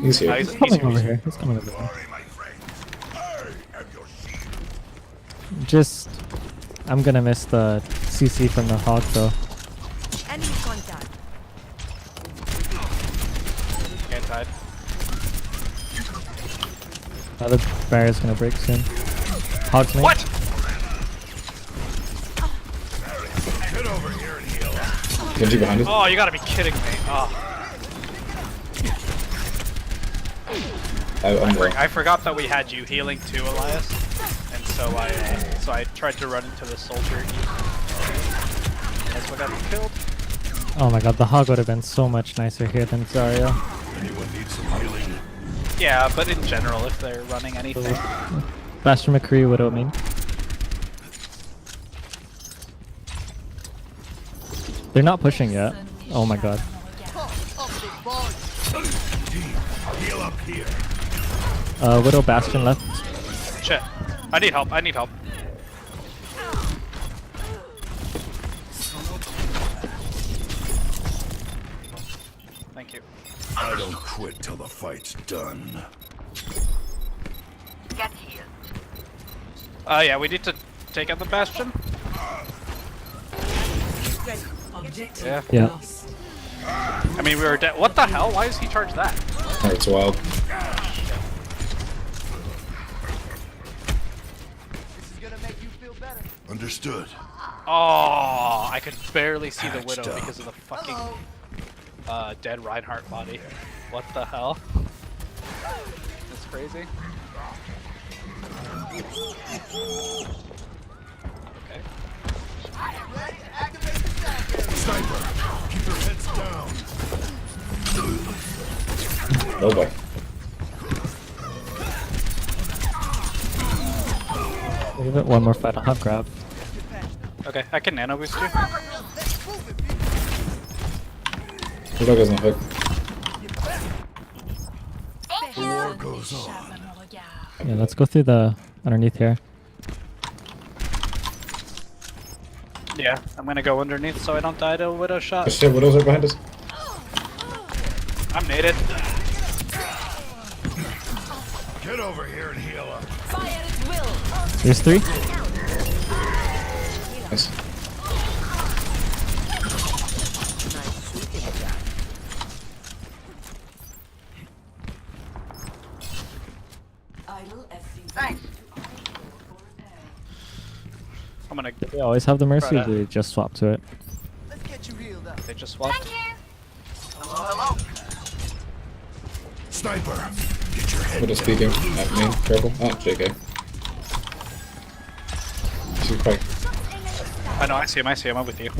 He's here. He's coming over here. He's coming over here. Just, I'm gonna miss the CC from the hog though. Enemy contact. Can't hide. The barrier's gonna break soon. Hog's me. What? Get over here and heal. Genji behind us. Oh, you gotta be kidding me. Oh. I'm low. I forgot that we had you healing too, Elias, and so I tried to run into the soldier. That's what got me killed. Oh my god, the hog would have been so much nicer here than Zarya. Anyone need some healing? Yeah, but in general, if they're running anything. Bastion McCree would have mean. They're not pushing yet. Oh my god. Heal up here. Widow Bastion left. Shit. I need help. I need help. Thank you. I don't quit till the fight's done. Get healed. Yeah, we need to take out the Bastion. Yeah. Yeah. I mean, we were dead. What the hell? Why does he charge that? Oh, it's wild. Understood. Oh, I could barely see the Widow because of the fucking dead Reinhardt body. What the hell? That's crazy. Okay. Sniper, keep your heads down. Nobody. We'll give it one more fight. I'll have grab. Okay, I can nano boost you. The dog doesn't hook. The war goes on. Yeah, let's go through the underneath here. Yeah, I'm gonna go underneath so I don't die to a Widow Oh shot. shit, Widow's right behind us. I'm naded. Get over here and heal up. fire at will. There's three. Nice. Thanks. I'm gonna. They always have the mercy. Right. They just swap to it. Let's get you healed up. They just swapped. Hello. Sniper, get your head. Widow speaking at me. Careful. Oh, JK. She's quite. I know. I see him. I see him. I'm with you.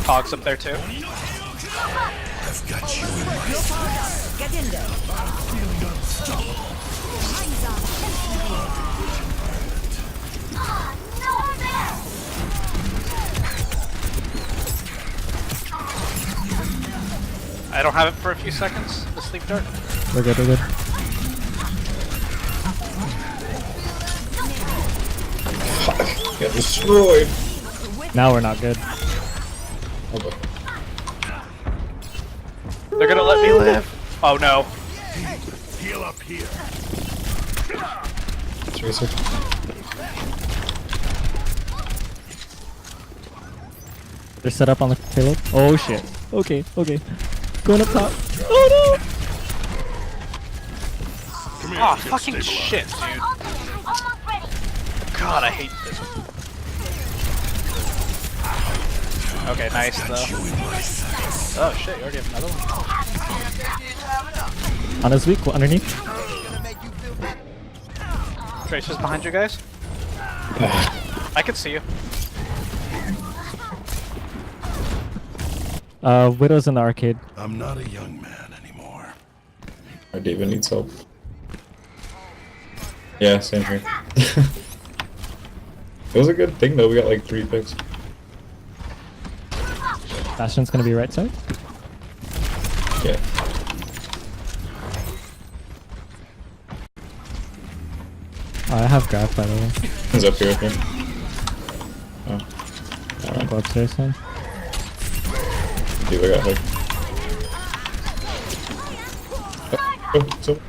Hog's up there too. I've got you in my sights. Get in there. Feeling unstoppable. I don't have it for a few seconds. The sleep dart. We're good. We're good. Get destroyed. Now we're not good. Oh, boy. They're gonna let me live. Oh no. Heal up here. Tracer. They're set up on the payload. Oh shit. Okay. Okay. Going up top. Oh Oh fucking shit, dude. God, I hate this. Okay, nice though. Oh shit, you already have another one. no. On his weak. Underneath. Tracer's behind you guys. I can see you. Widow's in the arcade. I'm not a young man anymore. Our David needs help. Yeah, same here. It was a good thing though, we got like 3 picks. Bastion's gonna be right side. Yeah. Oh, I have grab by the way. He's up here with me. Oh. I'll Alright. go upstairs then. Dude, I got hooked. Oh, so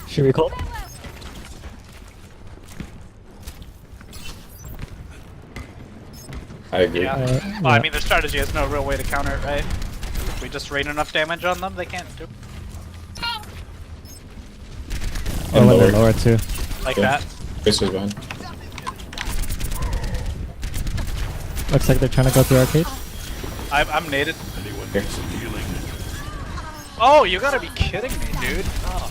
Should we call? I agree. Yeah. Well, I mean, the strategy has no real way to counter it, right? If we just rain enough damage on them, they can't do Oh, when they're lower. lower too. like Yeah. that. Tracer's behind. Looks like they're trying to go through arcade. I'm naded. Anyone Here. need some healing? Oh, you gotta be kidding me, dude. Oh,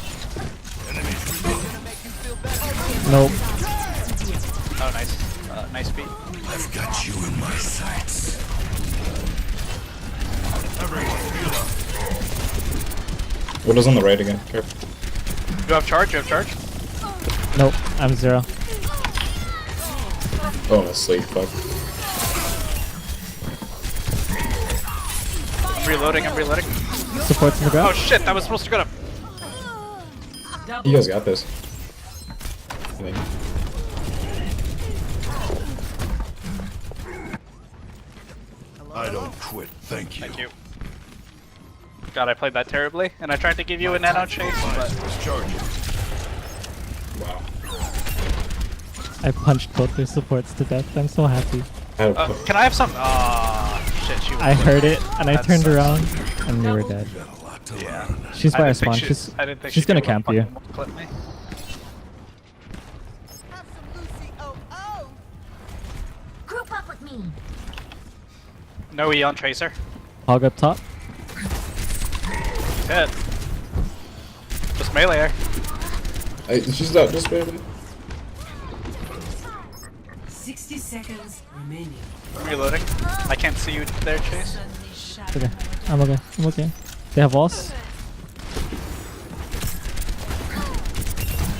Nope. oh nice. Nice beat. I've got you in my sights. Everyone heal up. Widow's on the right again. Careful. You have charge? You have charge? Nope. I'm 0. Oh, I'm asleep. Fuck. I'm reloading. I'm reloading. Supports in the Oh ground. shit! That was supposed to go to. You guys got this. I think. I don't quit, thank you. Thank you. God, I played that terribly, and I tried to give you a nano chase, but Was charging. Wow. I punched both their supports to death. I'm so happy. I had a can I have some? Ah, shit. She was I heard it and I That turned sucks. around and you were dead. Got a lot to Yeah. learn. She's I by our didn't think spawn. I didn't think She's she'd gonna be able camp to you. fucking clip me. Have some Lucy. Oh, oh. Group up with me. No E on Tracer. Hog up top. Hit. Just melee her. She's not just baby. 60 seconds remaining. I'm reloading. I can't see you there, Chase. It's okay. I'm okay. I'm okay. They have walls.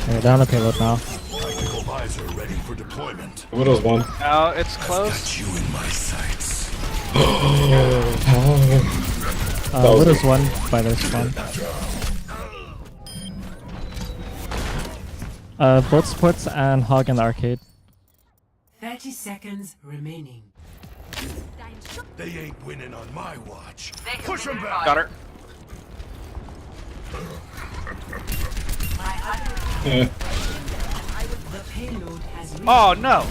Okay, they're on the payload now. Tactical visor ready for deployment. Widow's one. No, it's close. Got you in my sights. That was Widow's good. one by their spawn. Both supports and Hog in the arcade. 30 seconds remaining. They ain't winning on my watch. They can Push them win back. Got her. Yeah. The payload has reached. Oh no.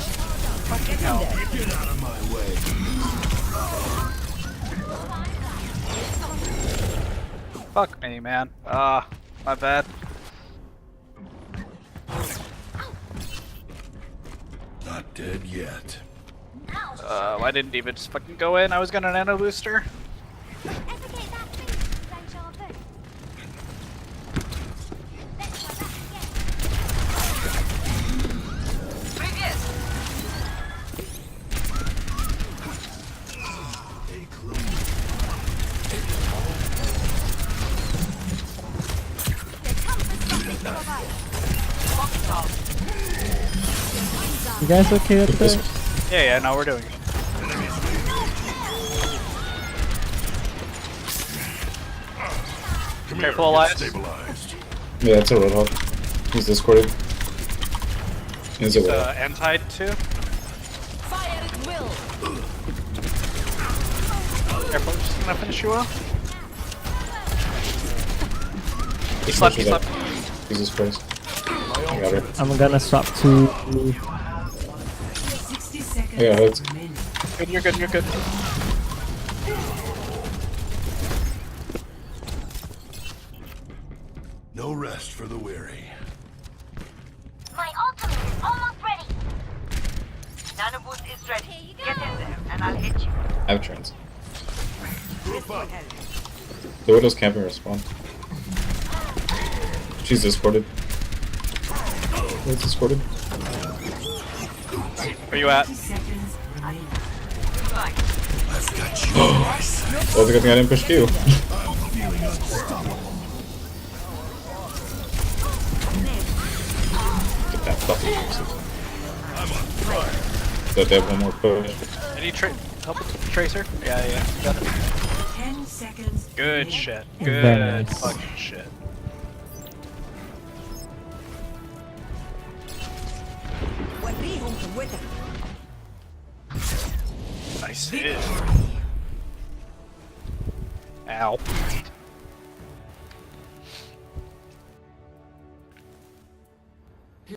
Get out of my way. Fuck me, man. Ah, my bad. Not dead yet. I didn't even just fucking go in. I was gonna nano booster. Previous. Stay close. You guys okay up there? Yeah, no, we're doing it. Come Careful, here, Elias. get stabilized. Yeah, it's a Roadhog. He's discorded. He's a Roadhog. Anti too. Fire at will. Careful, just gonna finish you off. He Slept, he pushes up. slept. Jesus Christ. I got her. I'm gonna swap to 60 seconds Yeah, it's- remaining. Good, you're good, you're good. No rest for the weary. My ultimate is almost ready. Nano boost is ready. Get in there, and I'll hit you. I have turns. Group up. The Widow's camping her spawn. She's discorded. Where's discorded? Where you at? 30 seconds remaining. I've got you in my sights. Well, the good thing I didn't push Q. I'm feeling unstoppable. Get that fucking person. I'm on fire. That they have one more push. Any help with Tracer? Yeah, got it. 10 seconds. Good remaining. shit. Very Good nice. fucking shit. Nice hit. Ow.